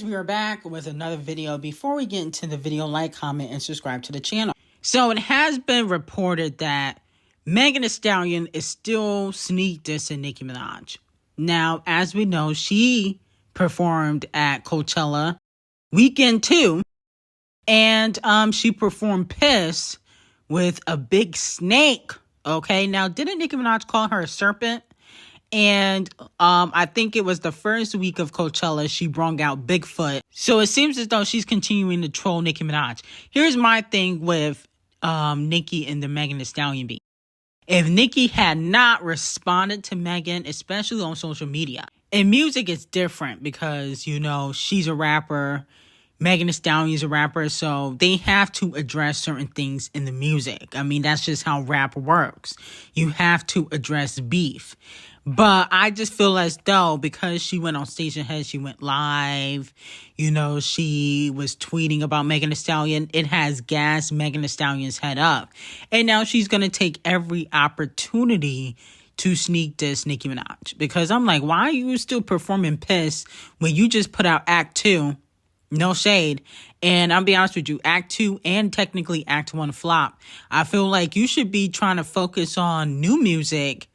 guys, we are back with another video. Before we get into the video, like, comment, and subscribe to the channel. So it has been reported that Megan Thee Stallion is still sneak dissing Nicki Minaj. Now, as we know, she performed at Coachella weekend 2, and she performed Piss with a big snake. Okay, now didn't Nicki Minaj call her a serpent? And I think it was the first week of Coachella, she brung out Bigfoot. So it seems as though she's continuing to troll Nicki Minaj. Here's my thing with Nicki and the Megan Thee Stallion beat. If Nicki had not responded to Megan, especially on social media, in music it's different because, you know, she's a rapper, Megan Thee Stallion is a rapper, so they have to address certain things in the music. I mean, that's just how rap works. You have to address beef. But I just feel as though because she went on Station Head, she went live, you know, she was tweeting about Megan Thee Stallion. It has gassed Megan Thee Stallion's head up. And now she's going to take every opportunity to sneak diss Nicki Minaj. Because I'm like, why are you still performing Piss when you just put out Act 2? No shade. And I'll be honest with you, Act 2 and technically Act 1 flop. I feel like you should be trying to focus on new music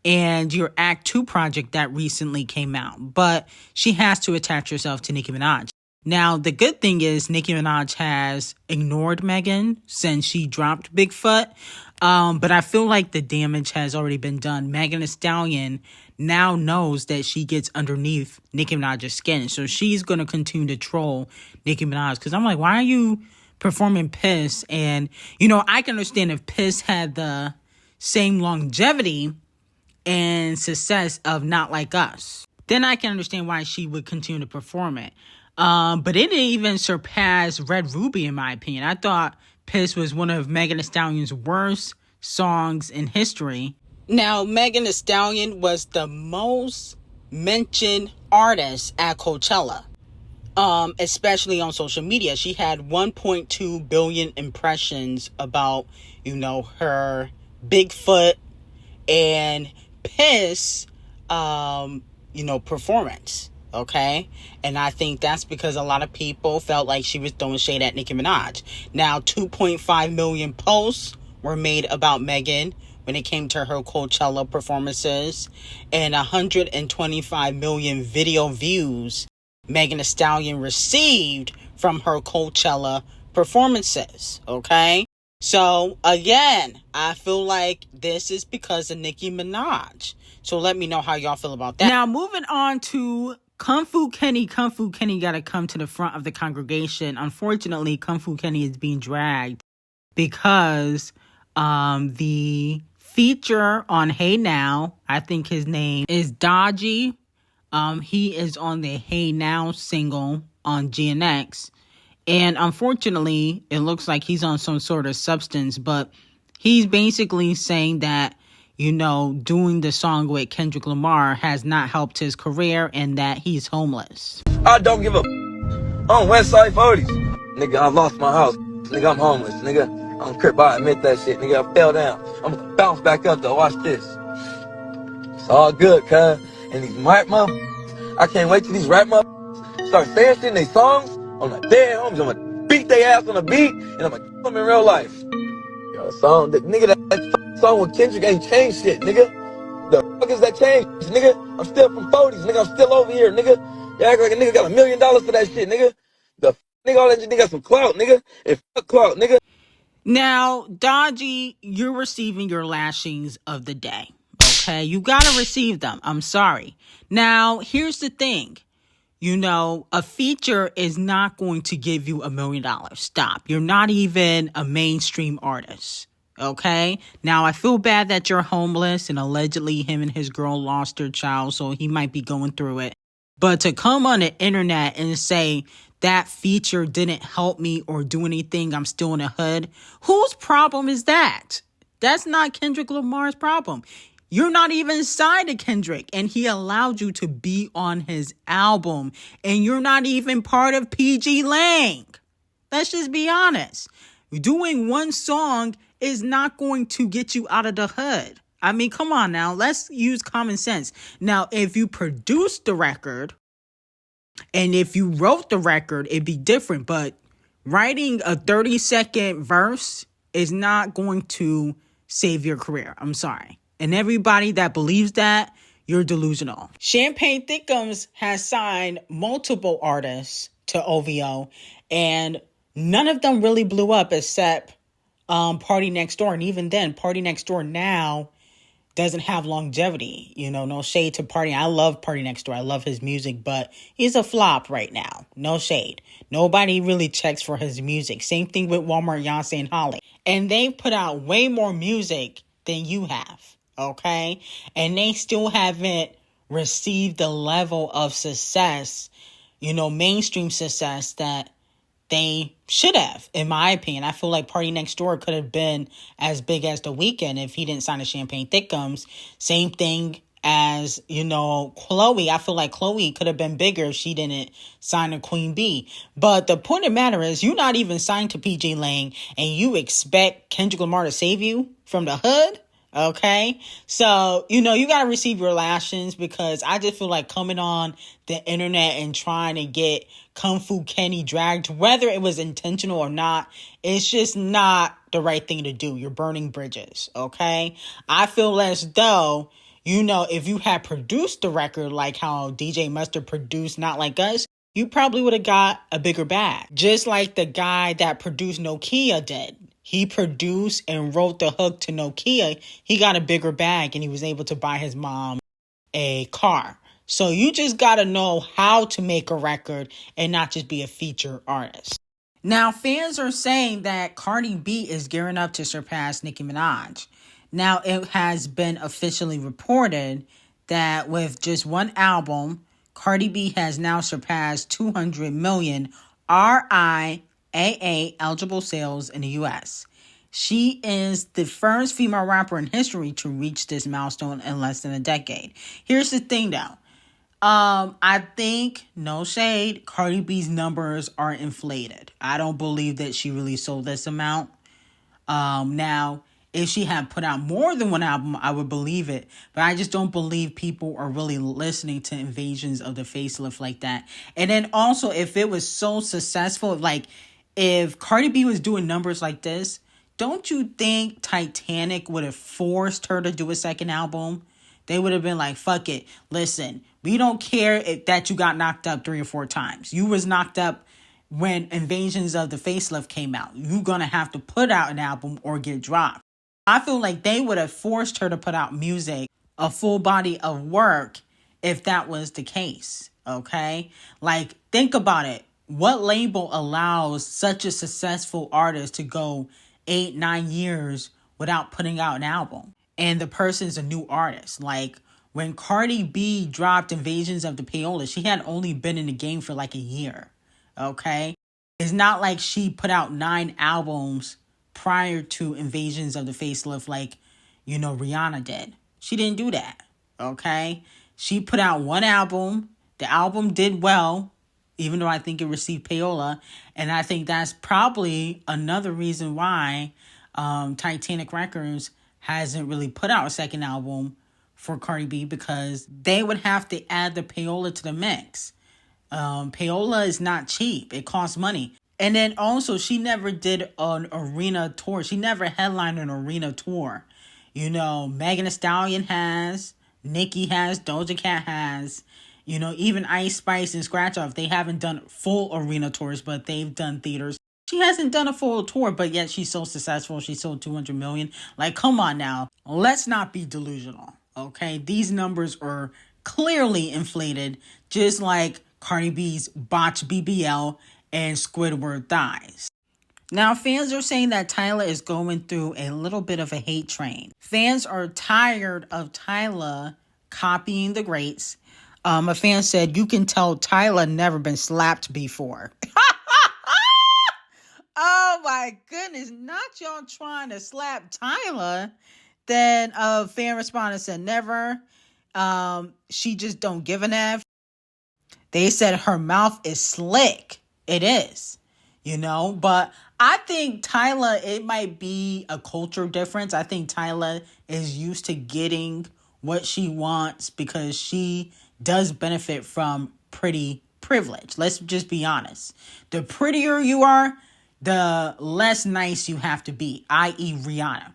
and your Act 2 project that recently came out. But she has to attach herself to Nicki Minaj. Now, the good thing is Nicki Minaj has ignored Megan since she dropped Bigfoot. But I feel like the damage has already been done. Megan Thee Stallion now knows that she gets underneath Nicki Minaj's skin. So she's going to continue to troll Nicki Minaj. Because I'm like, why are you performing Piss? And, you know, I can understand if Piss had the same longevity and success of Not Like Us, then I can understand why she would continue to perform it. But it didn't even surpass Red Ruby, in my opinion. I thought Piss was one of Megan Thee Stallion's worst songs in history. Now, Megan Thee Stallion was the most mentioned artist at Coachella, especially on social media. She had 1.2 billion impressions about, you know, her Bigfoot and Piss, you know, performance. Okay. And I think that's because a lot of people felt like she was throwing shade at Nicki Minaj. Now, 2.5 million posts were made about Megan when it came to her Coachella performances, and 125 million video views Megan Thee Stallion received from her Coachella performances. Okay. So, again, I feel like this is because of Nicki Minaj. So let me know how y'all feel about that. Now, moving on to Kung Fu Kenny. Kung Fu Kenny got to come to the front of the congregation. Unfortunately, Kung Fu Kenny is being dragged because the feature on Hey Now, I think his name is Dodgy. He is on the Hey Now single on GNX. And unfortunately, it looks like he's on some sort of substance, but he's basically saying that, you know, doing the song with Kendrick Lamar has not helped his career and that he's homeless. I don't give a on Westside 40s. Nigga, I lost my house. Nigga, I'm homeless. Nigga, I don't care about I admit that shit. Nigga, I fell down. I'm gonna bounce back up though. Watch this. It's all good, cuz. And these rap motherfuckers, I can't wait till these rap motherfuckers start saying shit in their songs. I'm like, damn, homies, I'm gonna beat their ass on the beat, and I'm gonna kill them in real life. Yo, song, nigga, that song with Kendrick ain't changed shit, nigga. The fuck is that changed, nigga? I'm still from 40s, nigga. I'm still over here, nigga. You act like a nigga got $1 million for that shit, nigga. The nigga, all that shit, nigga got some clout, nigga. And fuck clout, nigga. Now, Dodgy, you're receiving your lashings of the day, okay? You gotta receive them. I'm sorry. Now, here's the thing. You know, a feature is not going to give you $1 million. Stop. You're not even a mainstream artist. Okay? Now, I feel bad that you're homeless and allegedly him and his girl lost their child, so he might be going through it. But to come on the internet and say that feature didn't help me or do anything, I'm still in the hood. Whose problem is that? That's not Kendrick Lamar's problem. You're not even signed to Kendrick, and he allowed you to be on his album, and you're not even part of PG Lang. Let's just be honest. Doing one song is not going to get you out of the hood. I mean, come on now. Let's use common sense. Now, if you produce the record, And if you wrote the record, it'd be different. But writing a 30-second verse is not going to save your career. I'm sorry. And everybody that believes that, you're delusional. Champagne Thickums has signed multiple artists to OVO, and none of them really blew up except Party Next Door. And even then, Party Next Door now doesn't have longevity. You know, no shade to Party. I love Party Next Door. I love his music, but he's a flop right now. No shade. Nobody really checks for his music. Same thing with Walmart, Beyonce, and Holly. And they've put out way more music than you have, okay? And they still haven't received the level of success, you know, mainstream success that they should have, in my opinion. I feel like Party Next Door could have been as big as The Weeknd if he didn't sign to Champagne Thickums. Same thing as, you know, Chloe. I feel like Chloe could have been bigger if she didn't sign to Queen Bee. But the point of the matter is, you're not even signed to PJ Lang, and you expect Kendrick Lamar to save you from the hood? Okay, so, you know, you got to receive your lashings, because I just feel like coming on the internet and trying to get Kung Fu Kenny dragged, whether it was intentional or not, it's just not the right thing to do. You're burning bridges, okay? I feel as though, you know, if you had produced the record like how DJ Mustard produced Not Like Us, you probably would have got a bigger bag. Just like the guy that produced Nokia did. He produced and wrote the hook to Nokia. He got a bigger bag and he was able to buy his mom a car. So you just got to know how to make a record and not just be a feature artist. Now, fans are saying that Cardi B is gearing up to surpass Nicki Minaj. Now, it has been officially reported that with just one album, Cardi B has now surpassed 200 million RIAA eligible sales in the U.S. She is the first female rapper in history to reach this milestone in less than a decade. Here's the thing, though. I think, no shade, Cardi B's numbers are inflated. I don't believe that she really sold this amount. Now, if she had put out more than one album, I would believe it. But I just don't believe people are really listening to Invasions of the Facelift like that. And then also, if it was so successful, like if Cardi B was doing numbers like this, don't you think Titanic would have forced her to do a second album? They would have been like, fuck it. Listen, we don't care that you got knocked up 3 or 4 times. You was knocked up when Invasions of the Facelift came out. You're going to have to put out an album or get dropped. I feel like they would have forced her to put out music, a full body of work, if that was the case, okay? Like, think about it. What label allows such a successful artist to go 8, 9 years without putting out an album? And the person's a new artist. Like, when Cardi B dropped Invasions of the PAY0ŁÄ, she had only been in the game for like a year, okay? It's not like she put out 9 albums prior to Invasions of the Facelift like, you know, Rihanna did. She didn't do that, okay? She put out 1 album. The album did well, even though I think it received PAY0ŁÄ. And I think that's probably another reason why Titanic Records hasn't really put out a second album for Cardi B, because they would have to add the PAY0ŁÄ to the mix. PAY0ŁÄ is not cheap. It costs money. And then also, she never did an arena tour. She never headlined an arena tour. You know, Megan Thee Stallion has, Nicki has, Doja Cat has, you know, even Ice Spice and Scratch Off. They haven't done full arena tours, but they've done theaters. She hasn't done a full tour, but yet she's so successful. She sold 200 million. Like, come on now. Let's not be delusional, okay? These numbers are clearly inflated, just like Cardi B's Botch BBL and Squidward Thighs. Now, fans are saying that Tyla is going through a little bit of a hate train. Fans are tired of Tyla copying the greats. A fan said, you can tell Tyla never been slapped before. Oh my goodness, not y'all trying to slap Tyla. Then a fan responded, said never. She just don't give an F. They said her mouth is slick. It is, you know, but I think Tyla, it might be a culture difference. I think Tyla is used to getting what she wants because she does benefit from pretty privilege. Let's just be honest. The prettier you are, the less nice you have to be, i.e. Rihanna.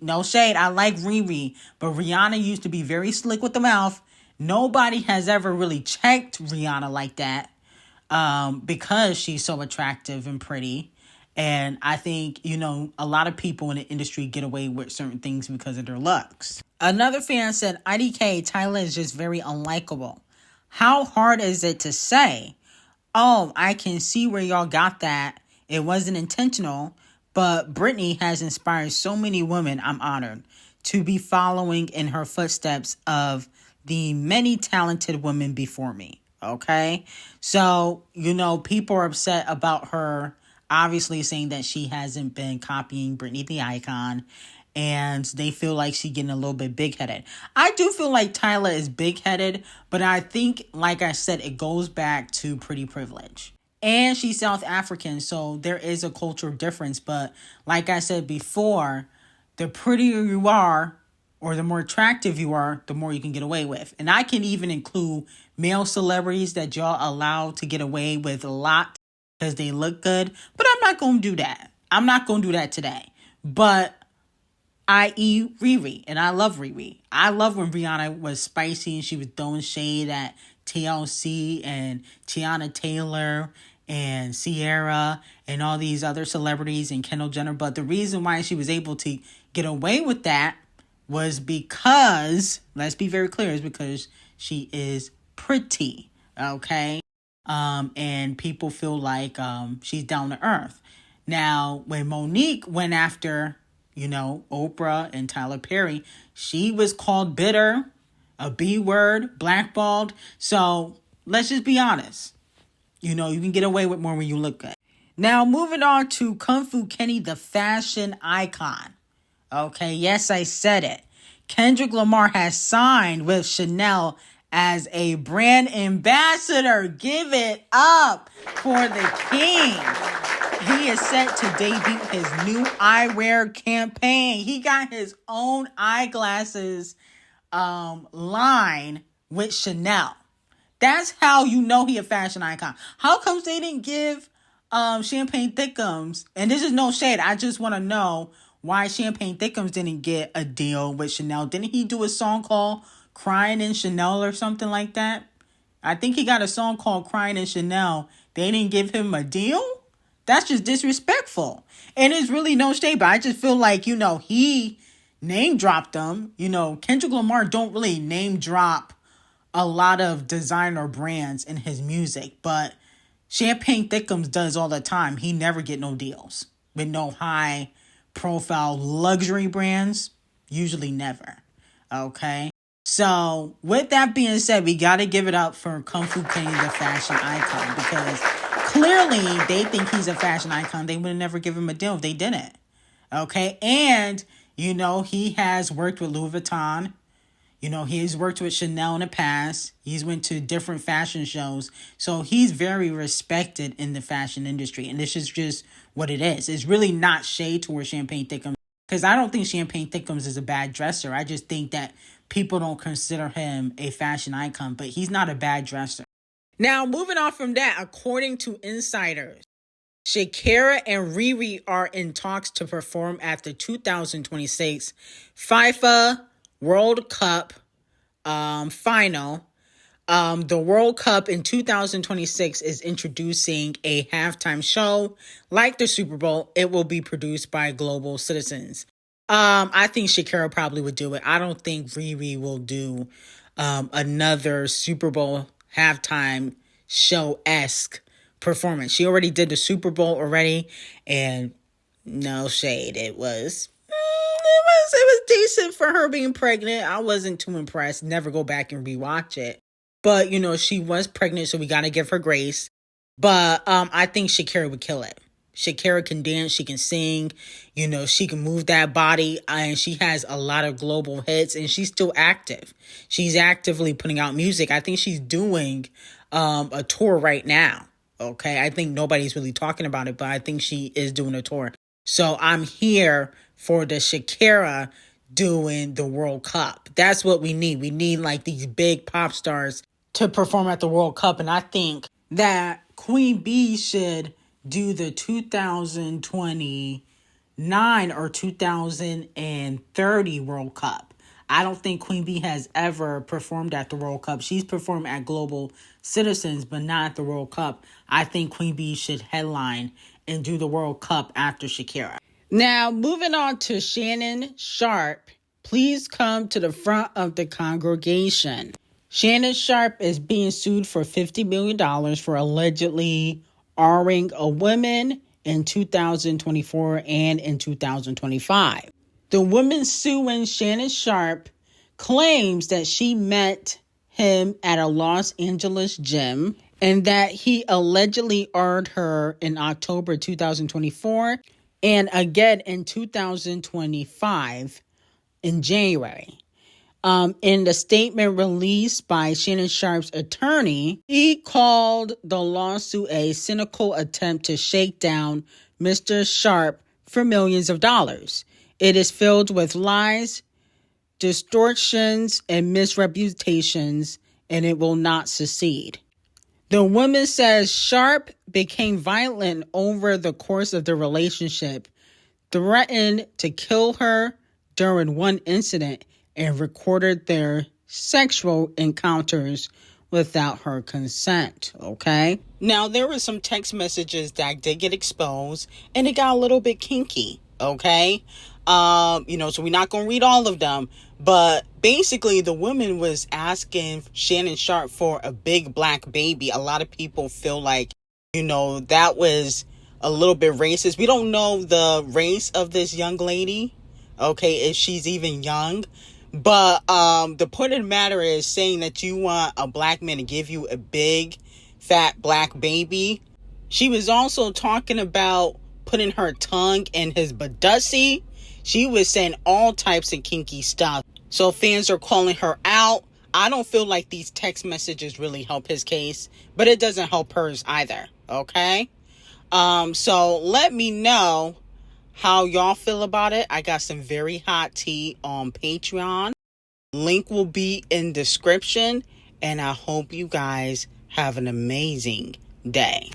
No shade, I like Riri, but Rihanna used to be very slick with the mouth. Nobody has ever really checked Rihanna like that because she's so attractive and pretty. And I think, a lot of people in the industry get away with certain things because of their looks. Another fan said, IDK, Tyla is just very unlikable. How hard is it to say, oh, I can see where y'all got that. It wasn't intentional, but Britney has inspired so many women. I'm honored to be following in her footsteps of the many talented women before me. Okay? So, people are upset about her obviously saying that she hasn't been copying Britney the Icon, and they feel like she's getting a little bit big-headed. I do feel like Tyla is big-headed, but I think, like I said, it goes back to pretty privilege. And she's South African, so there is a cultural difference. But like I said before, the prettier you are, or the more attractive you are, the more you can get away with. And I can even include male celebrities that y'all allow to get away with a lot because they look good. But I'm not going to do that. I'm not going to do that today. But i.e. Riri. And I love Riri. I love when Rihanna was spicy and she was throwing shade at TLC and Tiana Taylor and Sierra and all these other celebrities and Kendall Jenner. But the reason why she was able to get away with that was because, let's be very clear, is because she is pretty. Okay? And people feel like she's down to earth. Now, when Monique went after, Oprah and Tyler Perry, she was called bitter, a B word, blackballed. So let's just be honest. You can get away with more when you look good. Now, moving on to Kung Fu Kenny, the fashion icon. Okay, yes, I said it. Kendrick Lamar has signed with Chanel as a brand ambassador. Give it up for the king. He is set to debut his new eyewear campaign. He got his own eyeglasses line with Chanel. That's how you know he a fashion icon. How comes they didn't give Champagne Thickums? And this is no shade. I just want to know why Champagne Thickums didn't get a deal with Chanel. Didn't he do a song called Crying in Chanel or something like that? I think he got a song called Crying in Chanel. They didn't give him a deal? That's just disrespectful. And it's really no shade, but I just feel like, he name dropped them. Kendrick Lamar don't really name drop a lot of designer brands in his music, but Champagne Thickums does all the time. He never get no deals with no high profile luxury brands. Usually never. Okay. So with that being said, we got to give it up for Kung Fu Kenny, the fashion icon, because clearly they think he's a fashion icon. They would have never given him a deal if they didn't. Okay. And, he has worked with Louis Vuitton. He's worked with Chanel in the past. He's went to different fashion shows. So he's very respected in the fashion industry. And this is just what it is. It's really not shade towards Champagne Thickums, because I don't think Champagne Thickums is a bad dresser. I just think that people don't consider him a fashion icon, but he's not a bad dresser. Now, moving on from that, according to insiders, Shakira and Riri are in talks to perform at the 2026 FIFA World Cup final. The World Cup in 2026 is introducing a halftime show. Like the Super Bowl, it will be produced by global citizens. I think Shakira probably would do it. I don't think Riri will do another Super Bowl halftime show-esque performance. She already did the Super Bowl already, and no shade. It was decent for her being pregnant. I wasn't too impressed. Never go back and rewatch it. But, she was pregnant, so we got to give her grace. But I think Shakira would kill it. Shakira can dance. She can sing. She can move that body. And she has a lot of global hits. And she's still active. She's actively putting out music. I think she's doing a tour right now. Okay? I think nobody's really talking about it. But I think she is doing a tour. So I'm here for the Shakira doing the World Cup. That's what we need. We need like these big pop stars to perform at the World Cup. And I think that Queen B should do the 2029 or 2030 World Cup. I don't think Queen B has ever performed at the World Cup. She's performed at Global Citizens, but not at the World Cup. I think Queen B should headline and do the World Cup after Shakira. Now, moving on to Shannon Sharpe. Please come to the front of the congregation. Shannon Sharpe is being sued for $50 million for allegedly R-ing a woman in 2024 and in 2025. The woman suing Shannon Sharpe claims that she met him at a Los Angeles gym and that he allegedly R-ed her in October 2024 and again in 2025 in January. In the statement released by Shannon Sharpe's attorney, he called the lawsuit a cynical attempt to shake down Mr. Sharpe for millions of dollars. It is filled with lies, distortions, and misrepresentations, and it will not succeed. The woman says Sharpe became violent over the course of the relationship, threatened to kill her during one incident, and recorded their sexual encounters without her consent, okay? Now, there were some text messages that did get exposed, and it got a little bit kinky, okay? So we're not going to read all of them, but basically the woman was asking Shannon Sharpe for a big black baby. A lot of people feel like, that was a little bit racist. We don't know the race of this young lady, okay, if she's even young. But the point of the matter is saying that you want a black man to give you a big, fat black baby. She was also talking about putting her tongue in his badussie. She was saying all types of kinky stuff. So fans are calling her out. I don't feel like these text messages really help his case, but it doesn't help hers either, okay? So let me know how y'all feel about it. I got some very hot tea on Patreon. Link will be in description. And I hope you guys have an amazing day.